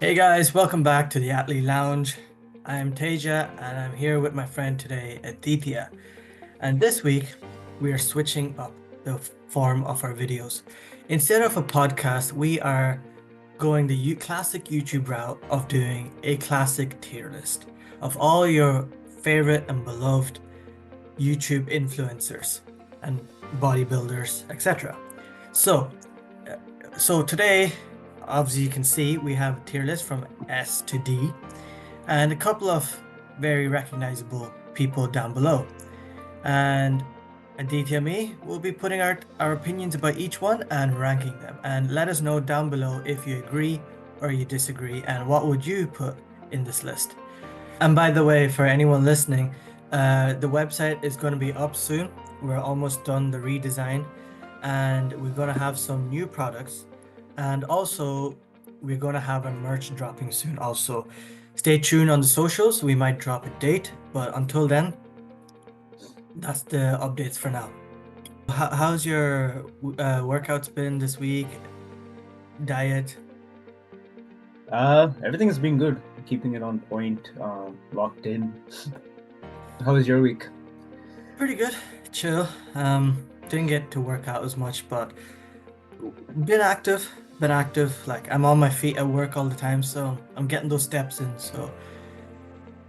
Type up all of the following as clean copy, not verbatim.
Hey guys, welcome back to the Atlee Lounge. I'm Teja and I'm here with my friend today, Aditya. And this week we are switching up the form of our videos. Instead of a podcast, we are going the classic YouTube route of doing a classic tier list of all your favorite and beloved YouTube influencers and bodybuilders, etc. So, so today, obviously, you can see we have a tier list from S to D and a couple of very recognizable people down below. And Aditya and me will be putting our opinions about each one and ranking them. And let us know down below if you agree or you disagree and what would you put in this list. And by the way, for anyone listening, the website is going to be up soon. We're almost done the redesign and we're going to have some new products. And also, we're going to have a merch dropping soon. Also, stay tuned on the socials. We might drop a date, but until then, that's the updates for now. How's your workouts been this week? Diet? Everything has been good. Keeping it on point, locked in. How was your week? Pretty good. Chill. Didn't get to work out as much, but been active. Been active. Like I'm on my feet at work all the time, so I'm getting those steps in. So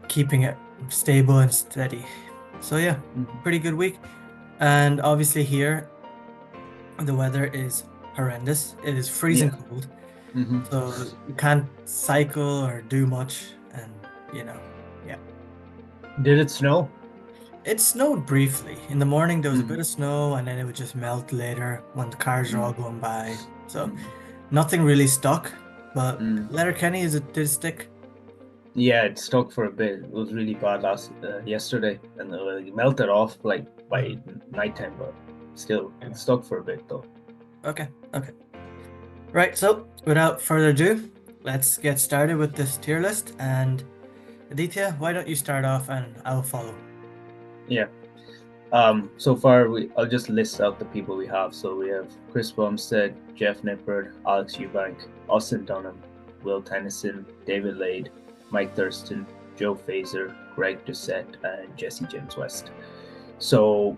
keeping it stable and steady. So yeah, Mhm. pretty good week. And obviously here, the weather is horrendous. It is freezing Yeah. cold. hmm So you can't cycle or do much. And you know, yeah. Did it snow? It snowed briefly. In the morning, there was a bit hmm of snow, and then it would just melt later when the cars are all mm going by. So mm nothing really stuck, but mm. Letterkenny did stick. Yeah, it stuck for a bit. It was really bad yesterday, and it melted off like by Mhm. nighttime, but still, it stuck for a bit though. Okay, okay. Right, so without further ado, let's get started with this tier list. And Aditya, why don't you start off and I'll follow? Yeah. So far, I'll just list out the people we have. So we have Chris Bumstead, Jeff Nippard, Alex Eubank, Austin Dunham, Will Tennyson, David Lade, Mike Thurston, Joe Fazer, Greg Doucette, and Jesse James West. So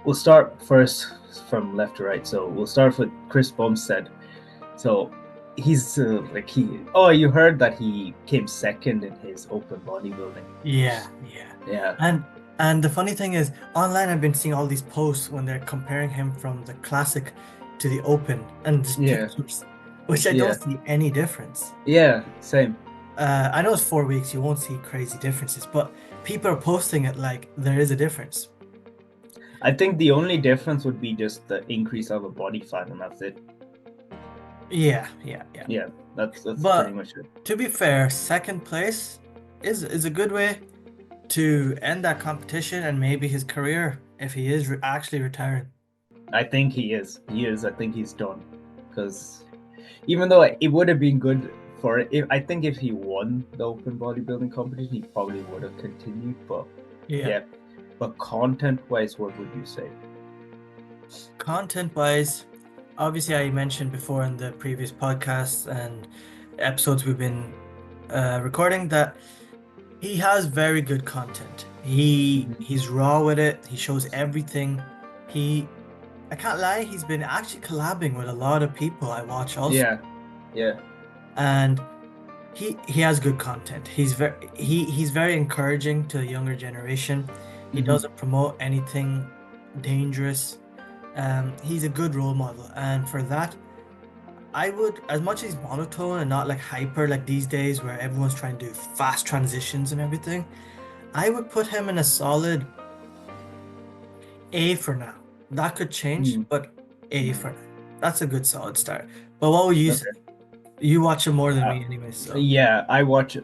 we'll start first from left to right. So we'll start with Chris Bumstead. So he's like he. Oh, you heard that he came second in his open bodybuilding. Yeah, yeah. Yeah, And and the funny thing is, online I've been seeing all these posts when they're comparing him from the classic to the open and just yeah, pictures, which I don't yeah, see any difference. yeah. Same. I know it's 4 weeks, you won't see crazy differences, but people are posting it like there is a difference. I think the only difference would be just the increase of a body fat, and that's it. Yeah, yeah, yeah. Yeah, that's pretty But much it. to be fair, second place is a good way to end that competition and maybe his career if he is actually retiring. I think he is. He is. I think he's done. Because even though it would have been good for it, I think if he won the open bodybuilding competition, he probably would have continued. But Yeah. yeah, but content-wise, what would you say? Content wise, obviously, I mentioned before in the previous podcasts and episodes we've been recording that he has very good content. Mhm. He's raw with it. He shows everything. He I can't lie, he's been actually collabing with a lot of people I watch also, Yeah, yeah. and he has good content. He's very encouraging to the younger generation. He hmm doesn't promote anything dangerous. He's a good role model, and for that, I would, as much as he's monotone and not like hyper like these days where everyone's trying to do fast transitions and everything, I would put him in a solid A for now. That could change, mm but A for now. That's a good solid start. But what would you say? Okay. You watch him more than Uh, me anyway, so yeah, I watch.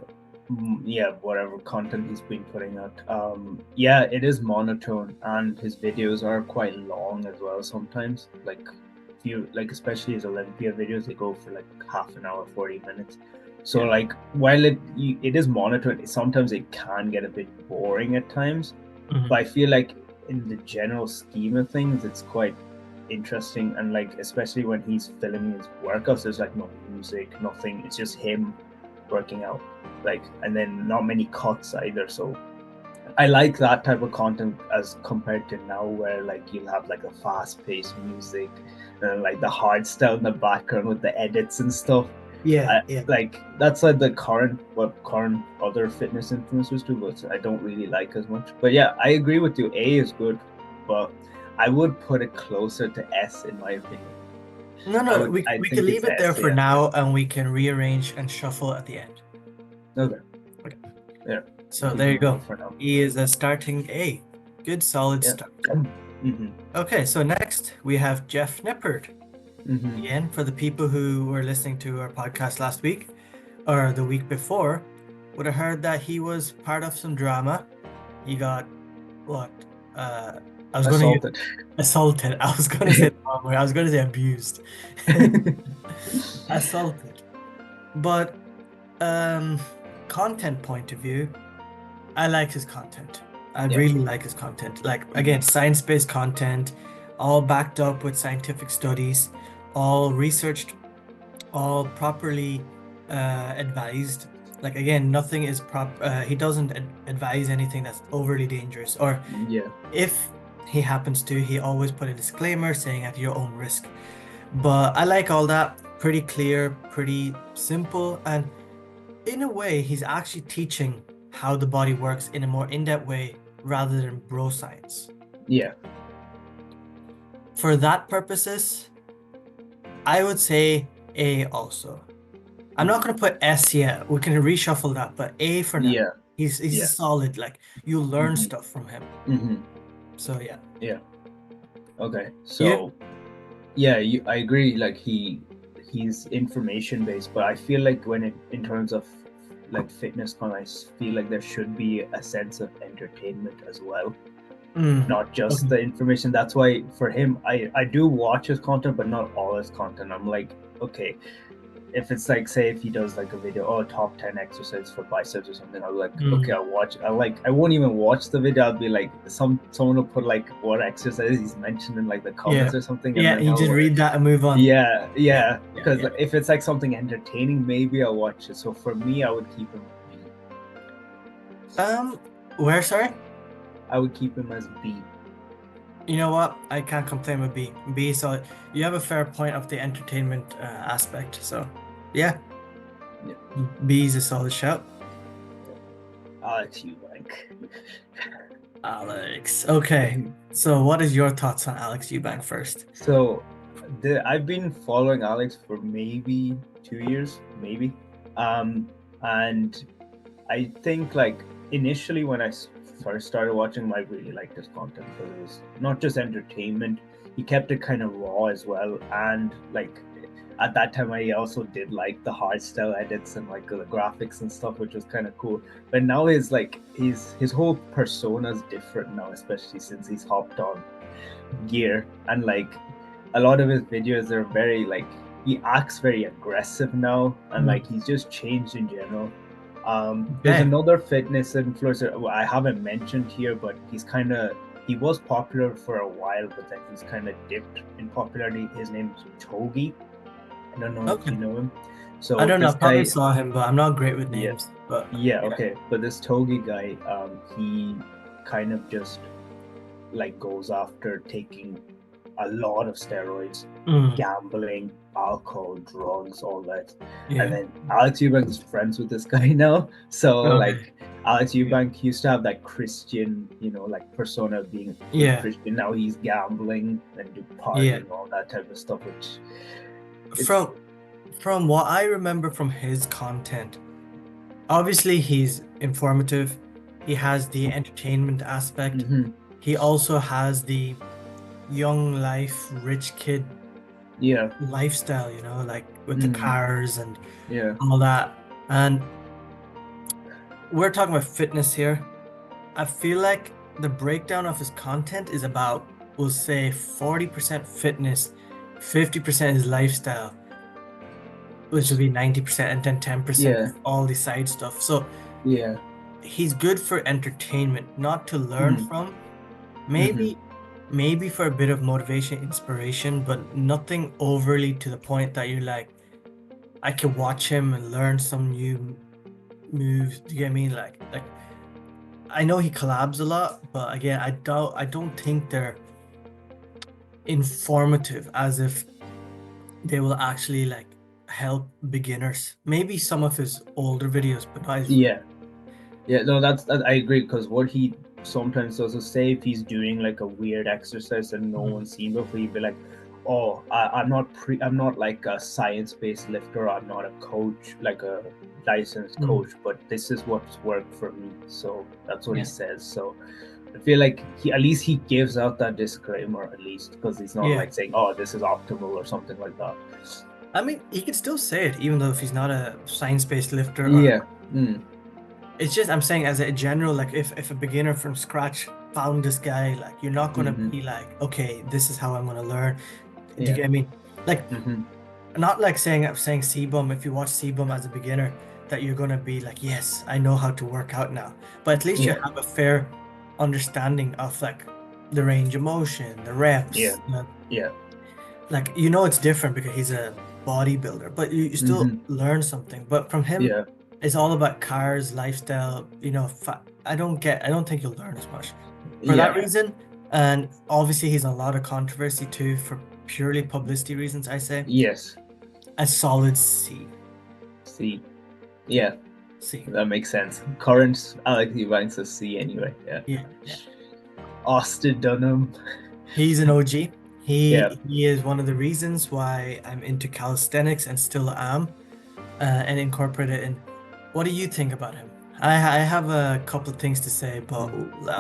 Yeah, whatever content he's been putting out. Yeah, it is monotone, and his videos are quite long as well. Sometimes, like few, like especially his Olympia videos, they go for like half an hour, 40 minutes. So yeah. like, while it is monotone, sometimes it can get a bit boring at times. But Mhm. I feel like in the general scheme of things, it's quite interesting. And like, especially when he's filming his workouts, there's like no music, nothing. It's just him, working out, like, and then not many cuts either. So I like that type of content as compared to now, where like you'll have like a fast-paced music and like the hard style in the background with the edits and stuff. Yeah, yeah. Like that's like the current other fitness influencers do, but I don't really like as much. But yeah, I agree with you. A is good, but I would put it closer to S in my opinion. No, we I can think leave it's it there S, for yeah. now, and we can rearrange and shuffle at the end. Okay. Okay. Yeah. So Keep there you him go. for now. He is a starting A. Good, solid Yeah. start. Mm-hmm. Okay, so next we have Jeff Nippard. Mm-hmm. Again, for the people who were listening to our podcast last week or the week before, would have heard that he was part of some drama. He got what? I was going to use Assaulted. assaulted. I was going to say the wrong word. I was going to say abused. Assaulted. But content point of view, I like his content. I Yeah. really like his content. Like, again, science-based content, all backed up with scientific studies, all researched, all properly advised. Like, again, nothing is he doesn't advise anything that's overly dangerous. Or Yeah. if he happens to, he always put a disclaimer saying at your own risk. But I like all that. Pretty clear, pretty simple, and in a way, he's actually teaching how the body works in a more in-depth way rather than bro science. Yeah. For that purposes, I would say A also. I'm not going to put S yet. We can reshuffle that, but A for now. Yeah. He's Yeah. solid. Like, you learn Mhm. stuff from him. Mm-hmm. So yeah. Yeah. Okay. So I agree. Like he's information based, but I feel like in terms of like fitness content, I feel like there should be a sense of entertainment as well, not just Okay. the information. That's why for him, I do watch his content, but not all his content. I'm like, okay, if it's like, say if he does like a video, top 10 exercises for biceps or something, I'll be like, okay, I'll watch. I won't even watch the video. I'll be like, someone will put like what exercise he's mentioned in like the comments or something, and Yeah, then you just read that and move on. yeah, because yeah. if it's like something entertaining, maybe I'll watch it. So for me, I would keep him B. Where, sorry? I would keep him as B. You know what? I can't complain with B. B, so you have a fair point of the entertainment aspect. So, yeah. B is a solid shout. Alex Eubank. Alex. Okay. So, what is your thoughts on Alex Eubank first? So, I've been following Alex for maybe 2 years, maybe. And I think like initially when I first started watching him, I really liked his content because it was not just entertainment. He kept it kind of raw as well, and like at that time I also did like the hard style edits and like the graphics and stuff, which was kind of cool. But now his whole persona is different now, especially since he's hopped on gear, and like a lot of his videos are very like he acts very aggressive now, and like he's just changed in general. There's another fitness influencer I haven't mentioned here, but he was popular for a while, but then he's kind of dipped in popularity. His name's Togi. I don't know if you know him. So I don't know. this Probably guy, saw him, but I'm not great with names. But okay. But this Togi guy, he kind of just like goes after taking a lot of steroids, gambling, alcohol, drugs, all that. And then Alex Eubank is friends with this guy now. So like Alex Eubank used to have that Christian, like persona of being a Christian. Now he's gambling and partying, all that type of stuff. Which from what I remember from his content, obviously he's informative. He has the entertainment aspect. He also has the young life, rich kid lifestyle, like with the cars and all that. And we're talking about fitness here. I feel like the breakdown of his content is about, we'll say 40% fitness, 50% is lifestyle, which will be 90%, and then 10% all the side stuff. So he's good for entertainment, not to learn from. Maybe for a bit of motivation, inspiration, but nothing overly to the point that you're like, I can watch him and learn some new moves. Do you get what I mean? Like I know he collabs a lot, but again, I don't think they're informative as if they will actually like help beginners. Maybe some of his older videos, but not his. Yeah. Yeah, no, I agree, because what he sometimes does is, say if he's doing like a weird exercise that no Mhm. one's seen before, he'd be like, "Oh, I'm not like a science-based lifter. I'm not a coach, like a licensed Mm, coach, but this is what's worked for me." So that's what he yeah, says. So I feel like he at least he gives out that disclaimer, at least, because he's not yeah. like saying, "Oh, this is optimal" or something like that. I mean, he could still say it, even though if he's not a science-based lifter or Yeah. Mm. it's just I'm saying as a general, like if a beginner from scratch found this guy, like you're not gonna Hmm. be like, okay, this is how I'm gonna learn. Do you Yeah. get what I mean? Like Hmm. not like saying Sebum, if you watch Sebum as a beginner, that you're gonna be like, yes, I know how to work out now. But at least you Yeah. have a fair understanding of like the range of motion, the Yeah. reps, Yeah. like you know it's different because he's a bodybuilder, but you still Hmm. learn something. But from him, Yeah. it's all about cars, lifestyle, I don't think you'll learn as much. For that Yeah. reason, and obviously he's in a lot of controversy too for purely publicity reasons, I say Yes. a solid C. C. Yeah, C. that makes sense. Current Alex Eubanks is C anyway. Yeah. Yeah, yeah. Austin Dunham. He's an OG. Yeah. He is one of the reasons why I'm into calisthenics and still am, and incorporate it in. What do you think about him? I have a couple of things to say, but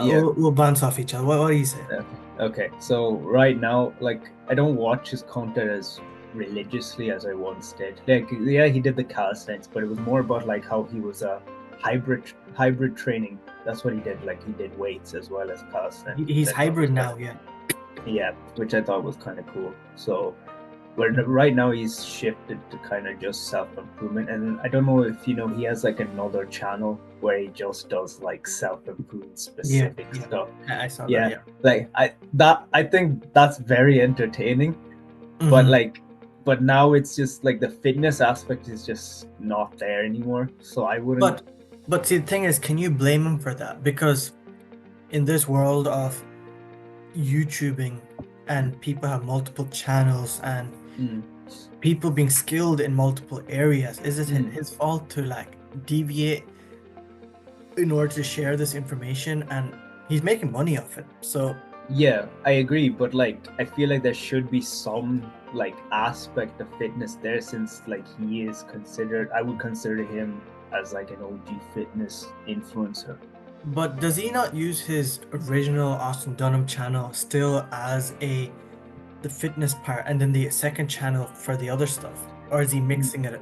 Yeah. we'll bounce off each other. What do you say? Okay. Okay. So right now, like, I don't watch his content as religiously as I once did. Like, yeah, he did the calisthenics, but it was more about like how he was a hybrid training. That's what he did. Like, he did weights as well as calisthenics, which He's I thought was hybrid kind now, of, yeah. yeah, which I thought was kind of cool. So where right now he's shifted to kind of just self-improvement, and I don't know if you know, he has like another channel where he just does like self-improvement Yeah, specific yeah. stuff. I saw that, Yeah, yeah. like I think that's very entertaining, but Hmm. like, but now it's just like the fitness aspect is just not there anymore, so I wouldn't. But see, the thing is, can you blame him for that? Because in this world of YouTubing and people have multiple channels and Mm, people being skilled in multiple areas, is it mm. his fault to like deviate in order to share this information? And he's making money off it. So, Yeah, I agree, but like I feel like there should be some like aspect of fitness there, since like he is considered, I would consider him as like an OG fitness influencer. but does he not use his original Austin Dunham channel still as the fitness part and then the second channel for the other stuff? Or is he N- mixing it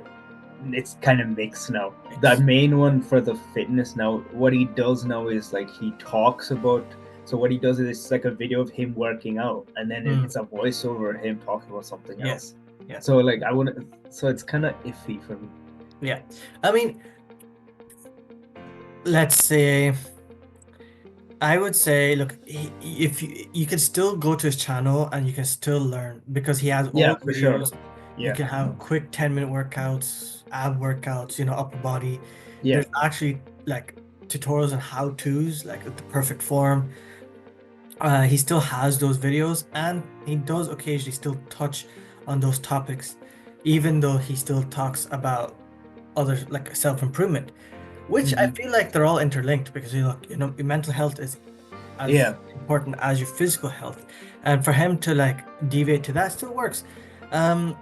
It's kind of mixed now. The mix? main one for the fitness now, what he does now is like he talks about. So what he does is it's like a video of him working out, and then Mm, it's a voiceover of him talking about something yeah, else. yeah, So like I wouldn't. So it's kind of iffy for me. yeah. I mean, let's say I would say, look, if you can still go to his channel and you can still learn because he has Yeah, old for sure. videos. You Yeah, can have quick 10-minute workouts, ab workouts, upper body. yeah. There's actually like tutorials and how-tos, like the perfect form. He still has those videos and he does occasionally still touch on those topics, even though he still talks about other like self-improvement, which I Hmm. feel like they're all interlinked because your mental health is as Yeah. important as your physical health. And for him to like deviate to that still works. Um,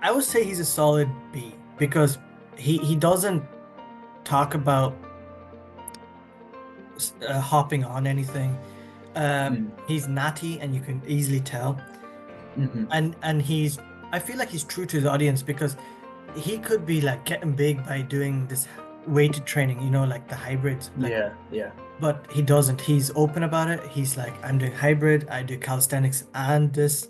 I would say he's a solid B because he doesn't talk about hopping on anything. Mm. He's natty and you can easily tell. Hmm. And I feel like he's true to his audience because he could be like getting big by doing this weighted training, like the hybrids, like. Yeah. Yeah. But he doesn't. He's open about it. He's like, I'm doing hybrid, I do calisthenics and this.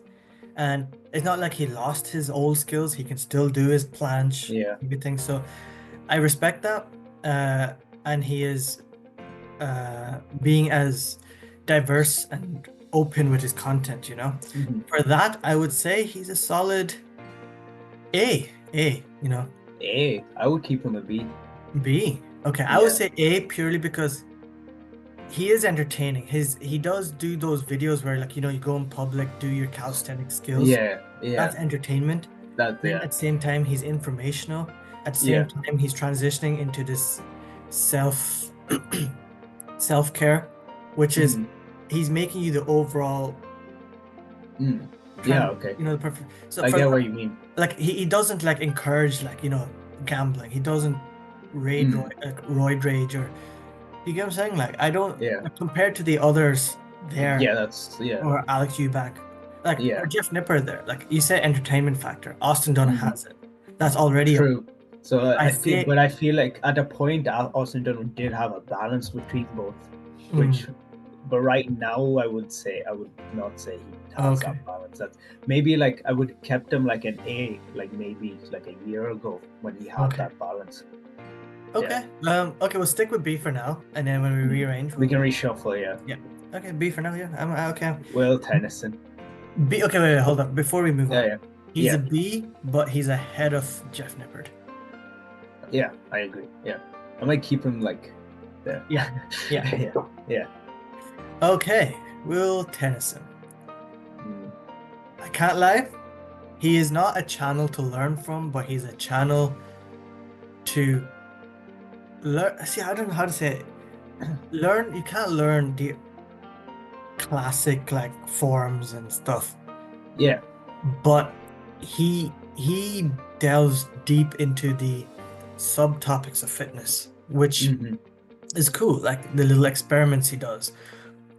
And it's not like he lost his old skills. He can still do his planche, Yeah. everything. So I respect that. Uh, and he is being as diverse and open with his content. Hmm. For that, I would say he's a solid A, A. I would keep him a B. B. Okay, I would Yeah. say A purely because he is entertaining. He does do those videos where like you go in public, do your calisthenic skills. Yeah. That's Yeah. entertainment. That. Then Yeah. at the same time, he's informational. At the Yeah. same time, he's transitioning into this self self-care, which is Mm. he's making you the overall Mm. Yeah. Okay. the perfect. So I for get that, what you mean. like he doesn't like encourage like gambling. He doesn't Mm. roid rage or you get what I'm saying? Like I don't Yeah. like, compared to the others there Yeah. That's. Yeah. or Alex Eubank, like or Yeah. Jeff Nipper there. Like you said, entertainment factor. Austin Dunn Mm. has it. That's already up. True. So I say, I feel like at a point Austin Dunn did have a balance between both, mm, which, but right now I would not say he has okay, that balance. That's maybe like I would have kept him like an A, like maybe like a year ago when he had okay, that balance. okay. Okay, we'll stick with B for now, and then when we rearrange, We can reshuffle. Yeah. yeah. Okay, B for now. Yeah, I'm okay. Will Tennyson. B. Okay, wait, hold on. Before we move Yeah. on, Yeah. he's Yeah. a B, but he's ahead of Jeff Nippard. Yeah. I agree. Yeah. I might keep him like there. Yeah. Yeah. Yeah. Yeah. Okay, Will Tennyson. Mm. I can't lie. He is not a channel to learn from, but he's a channel to learn. See, I don't know how to say it. Learn. You can't learn the classic like forms and stuff, Yeah. but he delves deep into the subtopics of fitness, which Mhm. is cool. Like the little experiments he does,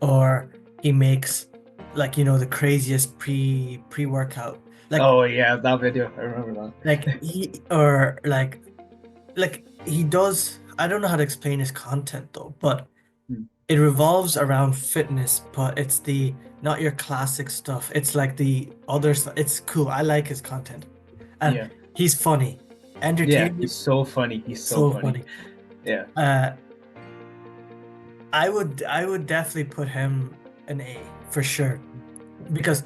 or he makes like the craziest pre-workout. Like Oh yeah, that video. I remember that. like he or like he does. I don't know how to explain his content though, but Hmm. it revolves around fitness, but it's the not your classic stuff. It's like the other stuff. It's cool. I like his content, and Yeah. he's funny, Yeah, entertaining, he's so funny. He's so so funny. funny. Yeah. I would definitely put him an A for sure because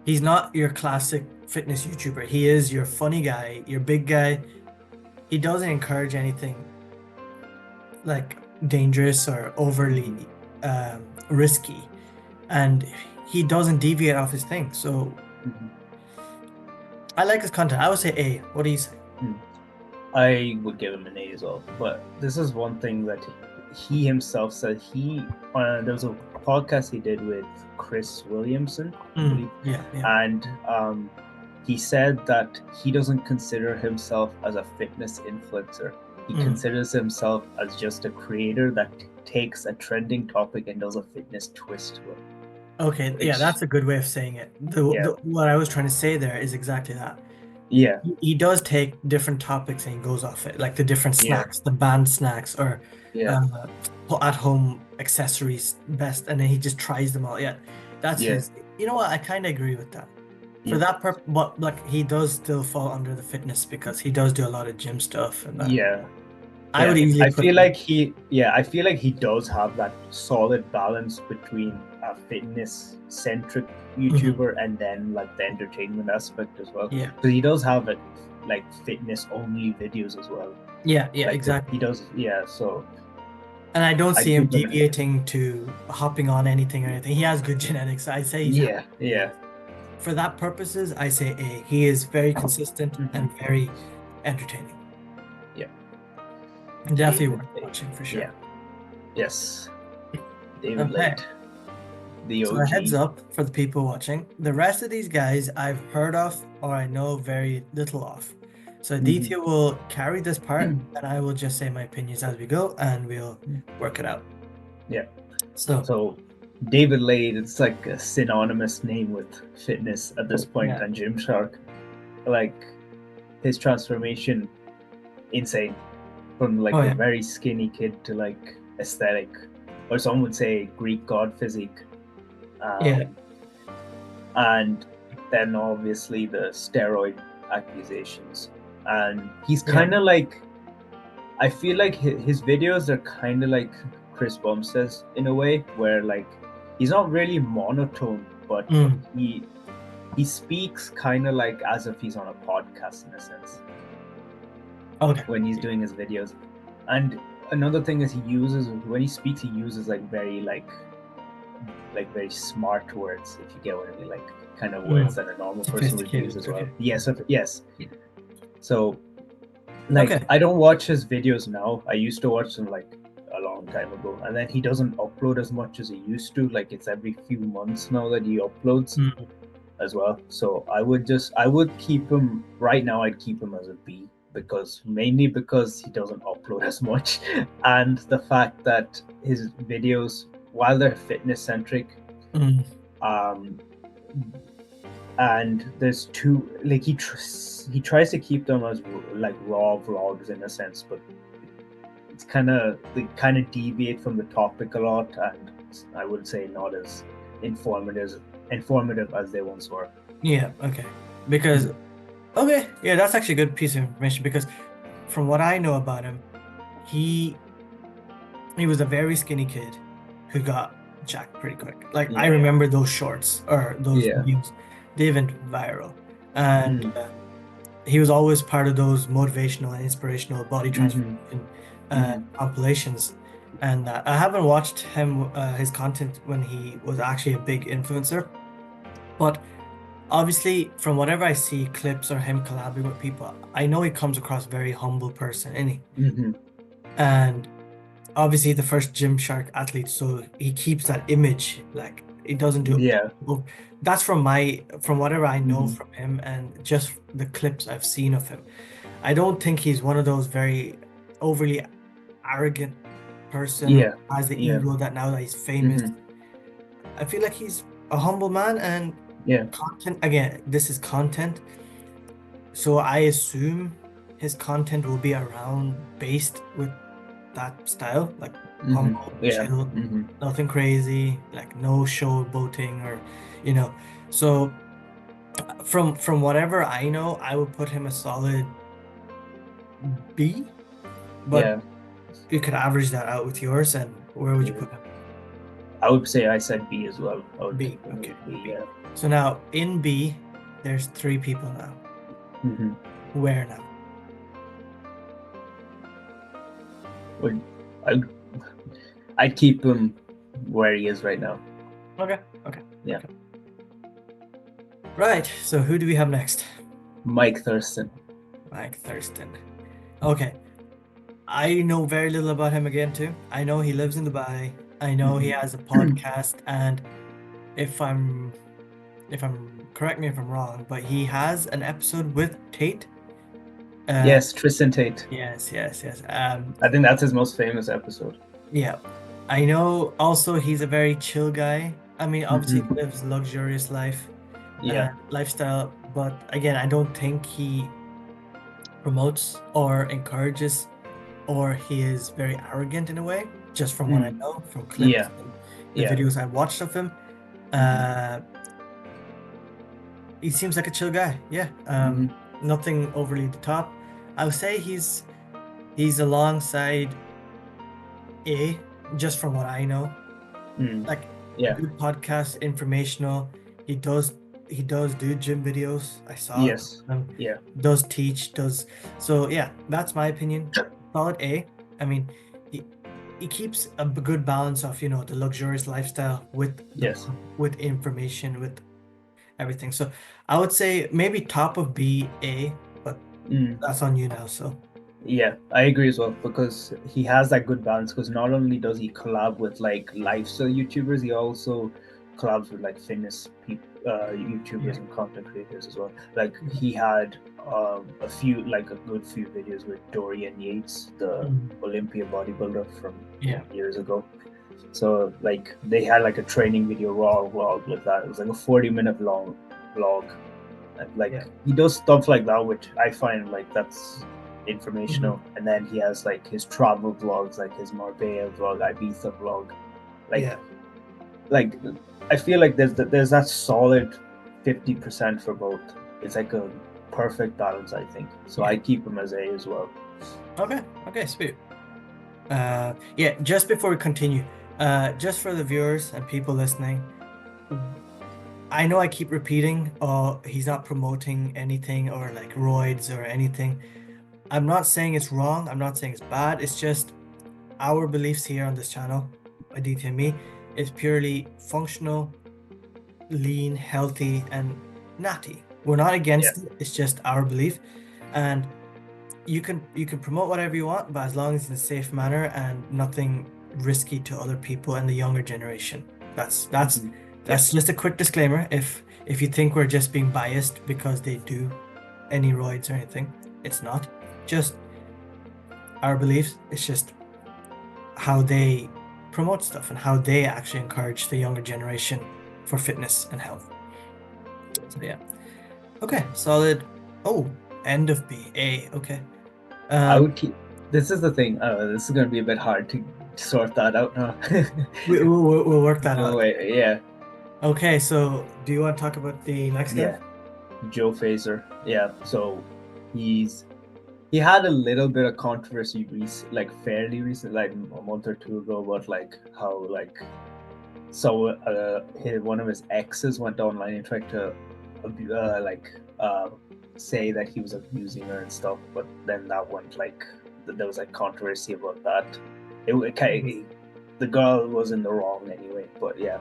he's not your classic fitness YouTuber. He is your funny guy, your big guy. He doesn't encourage anything like dangerous or overly risky, and he doesn't deviate off his thing. So Mhm. I like his content. I would say A. What do you say? I would give him an A as well. But this is one thing that he himself said. There was a podcast he did with Chris Williamson, I believe, Yeah. and he said that he doesn't consider himself as a fitness influencer. He considers himself as just a creator that takes a trending topic and does a fitness twist to it. Okay, yeah, that's a good way of saying it. What I was trying to say there is exactly that. Yeah. He does take different topics and he goes off it, like the different Yeah. snacks, the banned snacks, or Yeah. at-home accessories best, and then he just tries them all. Yeah, that's Yeah. his. You know what? I kind of agree with that. For Yeah. that purpose, but like he does still fall under the fitness because he does do a lot of gym stuff and that. Yeah. I would easily I put feel him- like he does have that solid balance between a fitness centric YouTuber and then like the entertainment aspect as well. Yeah. Because he does have it like fitness only videos as well. Yeah, Like, exactly. He does, so. And I don't see him keep him- deviating to hopping on anything or anything. He has good genetics. I say he's Yeah. for that purposes, I say A. He is very consistent and very entertaining. Yeah. Definitely worth watching for sure. Yeah. Yes. David Okay. Late. The So OG. a heads up for the people watching. The rest of these guys I've heard of or I know very little of. So Aditya will carry this part and I will just say my opinions as we go and we'll work it out. Yeah. So David Lade, it's like a synonymous name with fitness at this point, Yeah. and Gymshark. Like his transformation, insane. From like a very skinny kid to like aesthetic, or some would say Greek god physique. And then obviously the steroid accusations. And he's kind of like, I feel like his videos are kind of like Chris Bumstead's in a way, where like he's not really monotone, but he speaks kind of like as if he's on a podcast in a sense Okay. when he's doing his videos. And another thing is when he speaks, he uses like very very smart words, if you get what I mean, like kind of words that a normal person would use Sophisticated. as well. Okay. Yes. So like Okay. I don't watch his videos now. I used to watch them like a long time ago, and then he doesn't upload as much as he used to. Like it's every few months now that he uploads Mm. as well. So I would keep him right now. I'd keep him as a B mainly because he doesn't upload as much, and the fact that his videos, while they're fitness centric, Mm. um, and there's two like he tries to keep them as like raw vlogs in a sense, but it's they kind of deviate from the topic a lot, and I would say not as informative as they once were. Yeah. Okay. Because okay, yeah, that's actually a good piece of information because from what I know about him, he was a very skinny kid who got jacked pretty quick. Like I Yeah. remember those shorts or those Yeah. videos, they went viral, and Mhm. he was always part of those motivational and inspirational body Mhm. transformation Mhm. compilations. And I haven't watched his content when he was actually a big influencer, but obviously from whatever I see clips or him collaborating with people, I know he comes across a very humble person, Mhm. and obviously the first Gymshark athlete, so he keeps that image. Like he doesn't do. Yeah. That's from whatever I know Mhm. from him and just the clips I've seen of him. I don't think he's one of those very overly arrogant person who Yeah. has the Yeah. ego that now that he's famous. Mhm. I feel like he's a humble man, and Yeah. content, again, this is content. So I assume his content will be around based with that style, like Mhm. humble, Yeah. chill, Mhm. nothing crazy, like no showboating or, you know. So from whatever I know, I would put him a solid B, but Yeah. you could average that out with yours, and where would you Yeah. put him? I would say I said B as well. I would B. keep him as Okay, B. B. Yeah. So now in B, there's three people now. Mhm. Where now? Would I? I'd keep him where he is right now. Okay, okay, Yeah. okay. Right, so who do we have next? Mike Thurston. Mike Thurston. Okay, I know very little about him again too. I know he lives in Dubai. I know he has a podcast, and if I'm correct me if I'm wrong, but he has an episode with Tate. Uh, Yes, Tristan Tate. yes. I think that's his most famous episode. Yeah. I know also he's a very chill guy. I mean, obviously he Mhm. lives luxurious life Yeah. lifestyle, but again, I don't think he promotes or encourages, or he is very arrogant in a way, just from what I Mm. know from clips Yeah. and the Yeah. videos I watched of him. Mhm. Uh, he seems like a chill guy. Yeah. Mhm. Nothing overly the top. I would say he's alongside A, just from what I know. Mm. Like Yeah. good podcast, informational. He does do gym videos. I saw Yes. him. Yeah. Does teach, does so yeah, that's my opinion. Solid A. I mean, he he keeps a good balance of, the luxurious lifestyle with Yes. with information, with everything. So I would say maybe top of B, A, but Mm. that's on you now. So Yeah, I agree as well because he has that good balance. Because not only does he collab with like lifestyle YouTubers, he also collabs with like YouTubers yeah. and content creators as well. Like Mhm. he had a good few videos with Dorian Yates, the Mhm. Olympia bodybuilder from Yeah. years ago. So like they had like a training video raw vlog with that. It was like a 40-minute long vlog. And, like Yeah. he does stuff like that, which I find like that's informational. Mhm. And then he has like his travel vlogs, like his Marbella vlog, Ibiza vlog. Like Yeah. like I feel like there's that solid 50% for both. It's like a perfect balance, I think. So Yeah. I keep him as A as well. Okay. Okay, sweet. Yeah, just before we continue, just for the viewers and people listening, I know I keep repeating, oh, he's not promoting anything or like roids or anything. I'm not saying it's wrong. I'm not saying it's bad. It's just our beliefs here on this channel, Aditya and me, is purely functional, lean, healthy, and natty. We're not Yeah. against it. It's just our belief. And you can promote whatever you want, but as long as it's in a safe manner and nothing risky to other people and the younger generation. That's that's Mhm. Yeah. that's just a quick disclaimer. If you think we're just being biased because they do any roids or anything, it's not. Just our beliefs. It's just how they promote stuff and how they actually encourage the younger generation for fitness and health. So yeah. Okay, solid. Oh, end of B. A. Okay. I Um, would keep. This is the thing. This is going to be a bit hard to sort that out now. we'll work that No out. way. Yeah. Okay, so do you want to talk about the next guy? Yeah. Joe Fazer. Yeah. So he's he had a little bit of controversy, like fairly recent, like a month or two ago, about like how like one of his exes went online and tried to like say that he was abusing her and stuff, but then that went like there was like controversy about that. The girl was in the wrong anyway, but yeah.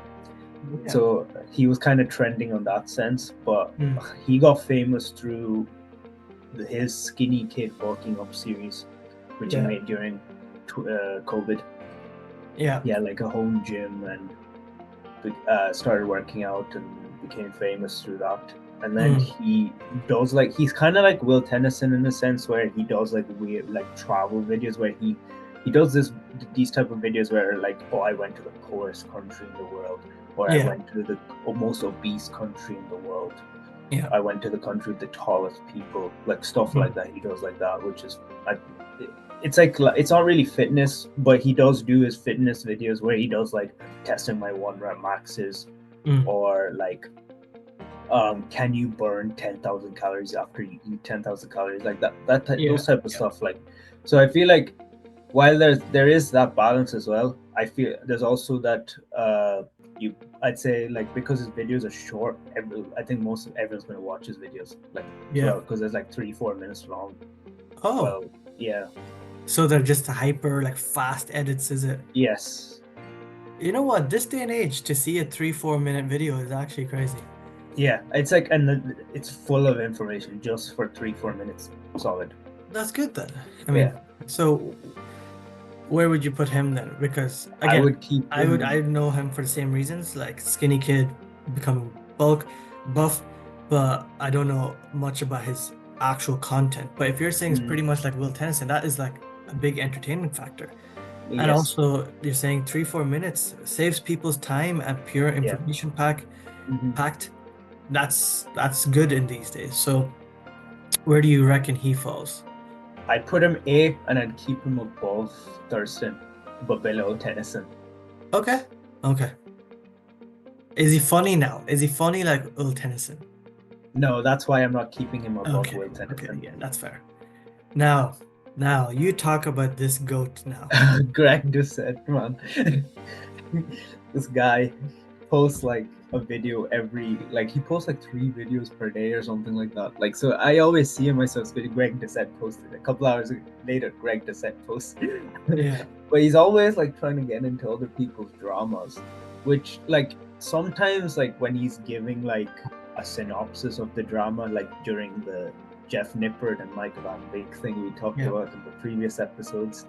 Yeah. So he was kind of trending on that sense, but Mm. he got famous through his Skinny Kid Bulking Up series, which he Yeah. made during COVID. Yeah. He had like a home gym and started working out and became famous through that. And then Mm. he does like he's kind of like Will Tennyson in a sense where he does like weird like travel videos where he does these type of videos where like, oh, I went to the poorest country in the world, or I Yeah. went to the most obese country in the world, Yeah. I went to the country with the tallest people, like stuff like Mm. that. He does like that, which is it's like it's not really fitness, but he does do his fitness videos where he does like testing my 1 rep maxes, Mm. or like can you burn 10,000 calories after you eat 10,000 calories, like Yeah. those type of Yeah. stuff. Like, so I feel like while there is that balance as well, I feel there's also that you I'd say like because his videos are short, I think most of everyone's gonna watch his videos like Yeah. because there's like 3-4 minutes long. Oh, Well, yeah, so they're just hyper like fast edits, is it? yes, You know what? This day and age, to see a 3-4 minute video is actually crazy. yeah, it's like, and it's full of information just for 3-4 minutes solid. That's good then. I Yeah, mean, so where would you put him then? Because I again, would keep I him. know him for the same reasons, like skinny kid becoming buff, but I don't know much about his actual content. But if you're saying it's Mm, pretty much like Will Tennyson, that is like a big entertainment factor. And yes, also you're saying 3-4 minutes saves people's time and pure yeah. information Mhm. packed. That's good in these days. So where do you reckon he falls? I'd put him A and I'd keep him above Thurston, but below Tennyson. Okay. Okay. Is he funny now? Is he funny like Will Tennyson? No, that's why I'm not keeping him above Okay. Will Okay. Tennyson. Yeah, that's fair. Now, now you talk about this goat now. Greg just said, man, this guy posts like a video like he posts like 3 videos per day or something like that. Like, so I always see him myself. Greg Desette posted a couple hours later. Greg Desette posted, Yeah. but he's always like trying to get into other people's dramas, which like sometimes like when he's giving like a synopsis of the drama, like during the Jeff Nippert and Mike Van Beek thing we talked Yeah. about in the previous episodes.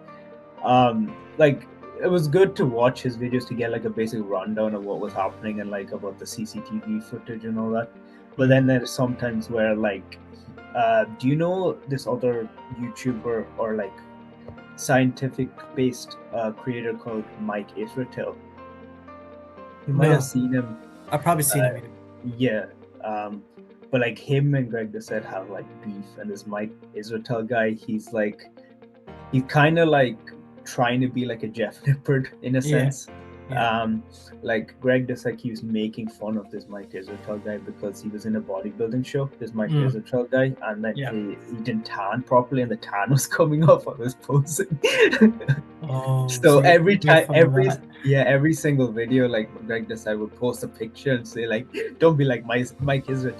Like it was good to watch his videos to get like a basic rundown of what was happening and like about the CCTV footage and all that. But then there's sometimes where like, do you know this other YouTuber or like scientific based creator called Mike Israel? You might have No, seen him. I've probably seen Uh, him. yeah. But like him and Greg Desette have like beef, and this Mike Israel guy, he's kind of like trying to be like a Jeff Nippert in a Yeah. sense. Yeah. Like Greg Dusek was making fun of this Mike Israel guy because he was in a bodybuilding show, this Mike Mm, Israel guy, and then yeah. he didn't tan properly and the tan was coming off on his posing. Oh, So so you every made time, fun of that. every single video, like Greg Desai would post a picture and say like, "Don't be like Mike Israel."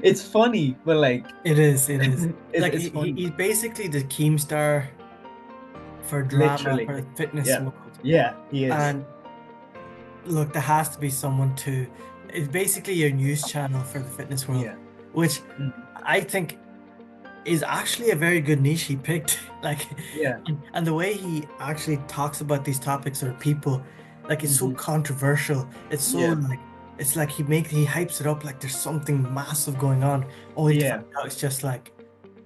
It's funny, but like, It is. It is. Like it's funny. he's basically the Keemstar for drama Literally, for the fitness yeah, world. yeah, he is. And look, there has to be someone to. It's basically your news channel for the fitness world, Yeah, which mm, I think is actually a very good niche he picked. Like, yeah, and the way he actually talks about these topics or people, like it's so hmm controversial. It's so yeah, like it's like he hypes it up like there's something massive going on, only to yeah, find out it's just like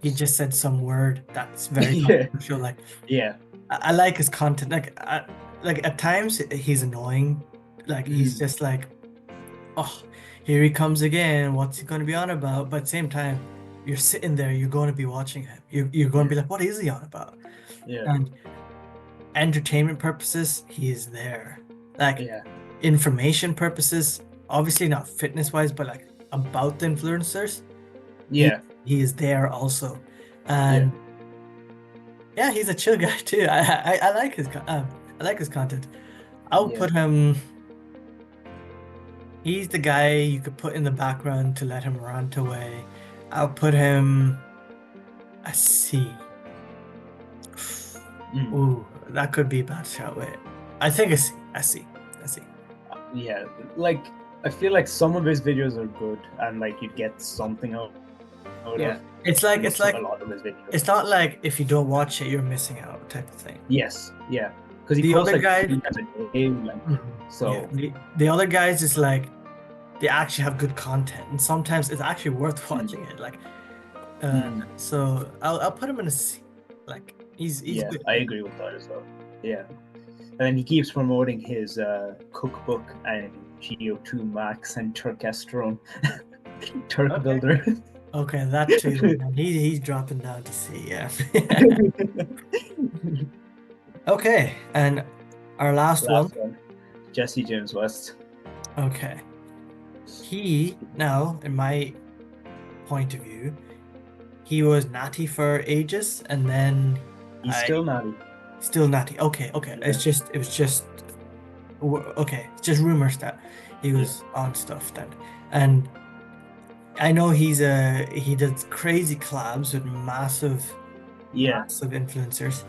he just said some word that's very yeah, controversial. Like yeah, I like his content. Like at times he's annoying. Like he's mm, just like, oh, here he comes again. What's he going to be on about? But at the same time, you're sitting there, you're going to be watching him. You're going to be yeah, like, what is he on about? yeah, And entertainment purposes, he is there. Like yeah, information purposes, obviously not fitness wise, but like about the influencers, he yeah, he is there also. yeah, And yeah, he's a chill guy too. I like I like his content. I'll yeah. put him. He's the guy you could put in the background to let him rant away. I'll put him a C. Mm. Ooh, that could be a bad shout. Wait, I think a C. A C. A C. Yeah, like I feel like some of his videos are good and like you get something out Yeah, of it's most a like lot of his videos. it's not like if you don't watch it, you're missing out type of thing. Yes, yeah, because he The posts other like guys, 3 times a day, like mhm, yeah, so. the other guys is like they actually have good content, and sometimes it's actually worth Mm, watching it. Like, uh, mm, so I'll put him in a C. Like he's yeah, good. I agree with that as well. Yeah, and then he keeps promoting his cookbook and GO2 Max and Turkesterone, Turk Okay. Builder. Okay, that too. Man. He's dropping down to C. Yeah. Okay, and our last one. Last one, Jesse James West. Okay. He, now, in my point of view, he was natty for ages and then He's I still naughty. still natty. Okay, okay. Yeah, It was just okay, it's just rumors that he yeah, was on stuff then. And I know he does crazy collabs with yeah. massive influencers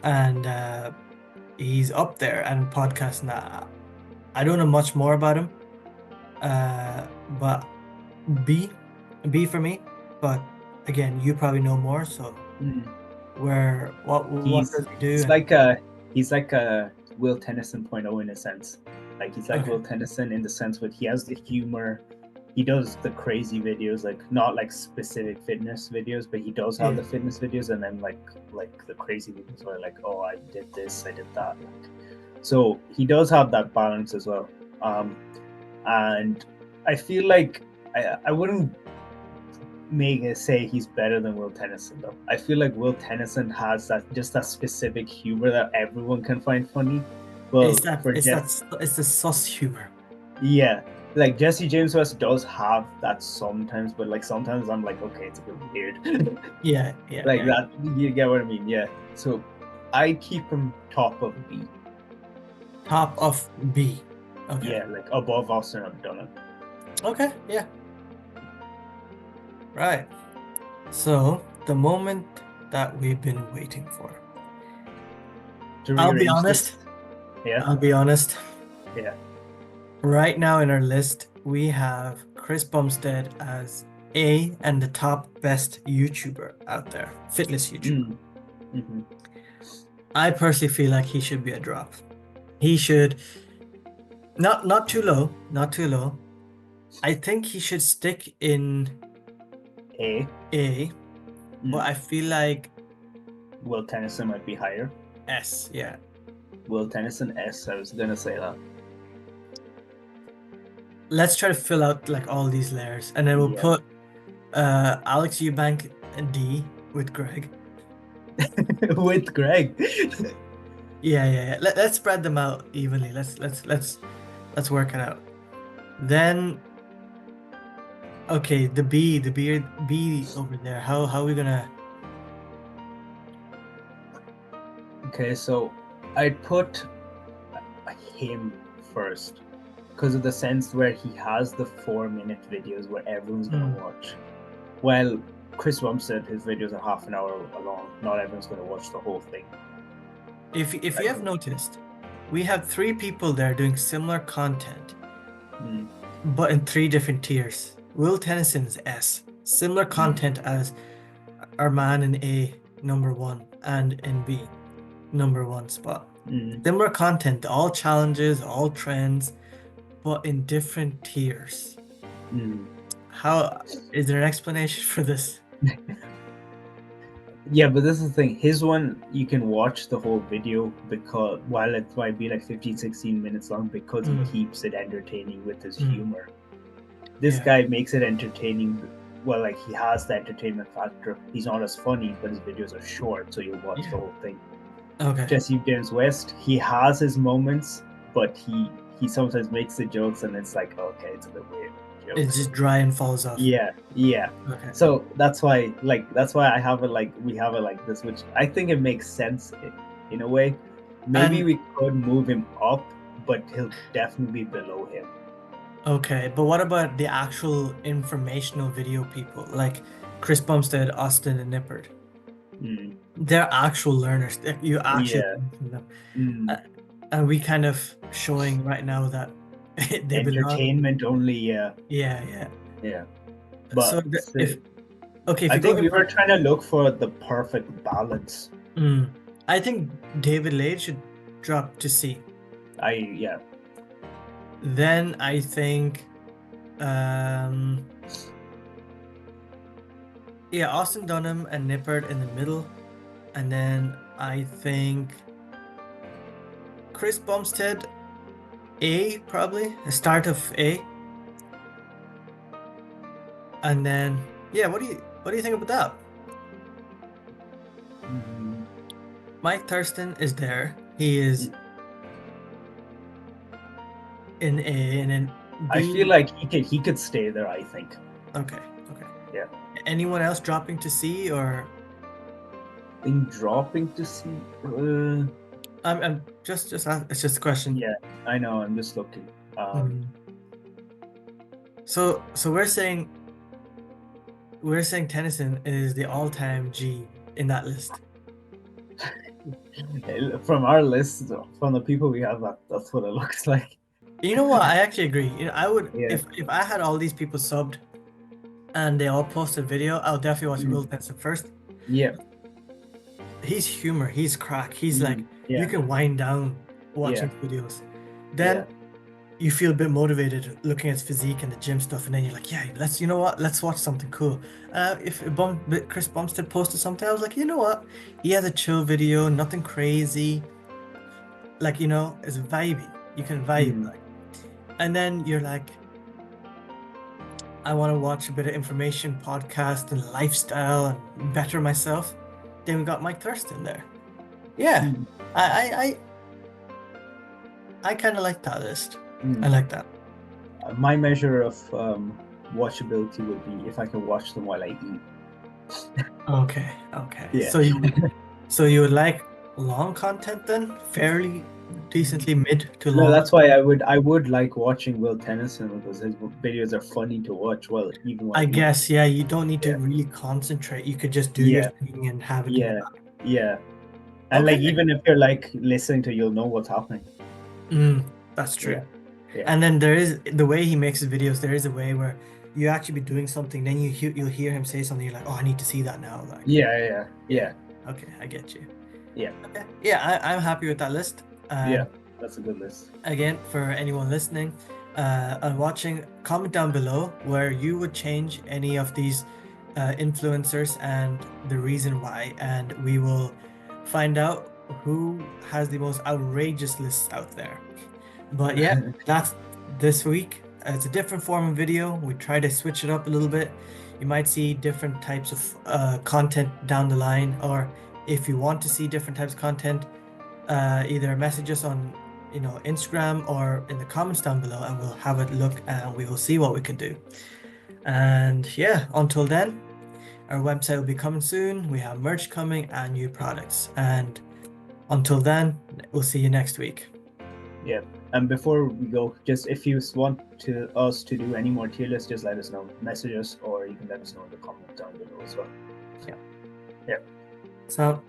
and he's up there and podcasting that. I don't know much more about him. But B, B for me. But again, you probably know more. So Mm. where what He's does he do? he's And like a he's like a Will Tennyson 0.0 in a sense. Like he's like okay, Will Tennyson in the sense that he has the humor. He does the crazy videos, like not like specific fitness videos, but he does have yeah, the fitness videos, and then like the crazy videos where like, oh, I did this, I did that. Like, so he does have that balance as well. And I feel like I wouldn't make it say he's better than Will Tennyson though. I feel like Will Tennyson has that specific humor that everyone can find funny. Well, for it's the sus humor. yeah, like Jesse James West does have that sometimes, but like sometimes I'm like, okay, it's a bit weird. Yeah, yeah, Like yeah. that, you get what I mean? Yeah. So I keep him top of B. Top of B. Okay. Yeah, like above Austin Abdullah. Okay. Yeah. Right. So the moment that we've been waiting for. To I'll be rearrange honest. this. Yeah, I'll be honest. yeah. Right now in our list, we have Chris Bumstead as A and the top best YouTuber out there, fitness YouTuber. Mm. hmm I personally feel like he should be a drop. He should not too low, not too low. I think he should stick in A. A, but Mm. I feel like Will Tennyson might be higher. S, yeah. Will Tennyson S. I was gonna say that. Let's try to fill out like all these layers and then we'll Yeah. put Alex Eubank D with Greg. With Greg. Yeah. Let's spread them out evenly. Let's work it out. Then, okay, the beard bee over there. How are we gonna? Okay, so I'd put him first because of the sense where he has the 4 minute videos where everyone's gonna Mm. watch. Well, Chris Bumstead, his videos are half an hour long. Not everyone's gonna watch the whole thing. If I you have think. noticed, we have three people there doing similar content, Mm, but in three different tiers. Will Tennyson's S, similar mm, content as our man in A, number one, and in B, number one spot. mm, Similar content, all challenges, all trends, but in different tiers. mm. How is there an explanation for this? Yeah, but this is the thing. His one, you can watch the whole video because while it might be like 15, 16 minutes long, because he Mm, keeps it entertaining with his mm, humor. This yeah, guy makes it entertaining. Well, like he has the entertainment factor. He's not as funny, but his videos are short, so you'll watch the yeah. whole thing. Okay. Jesse James West, he has his moments, but he sometimes makes the jokes, and it's like, okay, it's a bit weird It's jokes. just dry and falls off. Yeah. Okay. So that's why I have it like we have it like this, which I think it makes sense in a way. Maybe And we could move him up, but he'll definitely be below him. okay, but what about the actual informational video people like Chris Bumstead, Austin, and Nippert? Mm, They're actual learners. You actually yeah. learn from them. Mm. Uh, and we kind of showing right now that they belong. Entertainment only, yeah. Yeah. Yeah. So But if okay, if I you go think we in were for trying to look for the perfect balance. I think David Lade should drop to C. Yeah. Then I think um yeah, Austin Dunham and Nippert in the middle. And then I think Chris Bumstead A probably, the start of A. And then yeah, what do you think about that? Mm, Mike Thurston is there. He is in A and then I feel B. like he could stay there, I think. Okay. Yeah. Anyone else dropping to C or In dropping to see I'm it's just a question. yeah, I know, I'm just looking. Mm. So we're saying Tennyson is the all-time G in that list. From our list, from the people we have, that's what it looks like. You know what? I actually agree. I would Yeah. if I had all these people subbed and they all posted video, I'll definitely watch Will Mm, Tennyson first. yeah. He's humor, he's crack. He's like you Yeah. can wind down Yeah. watching videos. Yeah. Then you feel a bit motivated looking at his physique and the gym stuff, and then you're like, yeah, you know what? Let's watch something cool. If Chris Bumstead posted something, I was like, you know what? He has a chill video, nothing crazy. Like, it's vibey. You can vibe, Mm, like. And then you're like, I want to watch a bit of information podcast and lifestyle and better myself. Then we got Mike Thurston there. Yeah, mm, I I kind of like that list. I mm. like that. My measure of watchability would be if I can watch them while I eat. Okay. Yeah. So you would like long content then? Fairly decently mid to No, long? that's why I would like watching Will Tennyson because his videos are funny to watch. Well, even while I eating. guess, yeah, you don't need to Yeah, really concentrate. You could just do your yeah, thing and have it in the yeah, back. yeah. And like Okay. even if you're like listening to, you'll know what's happening. That's Yeah, true. yeah, And then there is the way he makes his videos, there is a way where you actually be doing something, then you'll hear him say something, you're like, oh, I need to see that now. Like, yeah, yeah. yeah, Okay, I get you. yeah, Okay. Yeah, I'm happy with that list. yeah. And That's a good list. again, for anyone listening and watching, comment down below where you would change any of these influencers and the reason why, and we will find out who has the most outrageous lists out there. But yeah, that's this week. It's a different form of video. We try to switch it up a little bit. You might see different types of content down the line, or if you want to see different types of content, either message us on Instagram or in the comments down below, and we'll have a look and we will see what we can do. And yeah, until then, our website will be coming soon. We have merch coming and new products. And until then, we'll see you next week. Yeah. And before we go, just if you want us to do any more tier lists, just let us know. Message us, or you can let us know in the comment down below as well. Yeah. Yeah. So,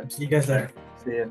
see you guys later. See ya.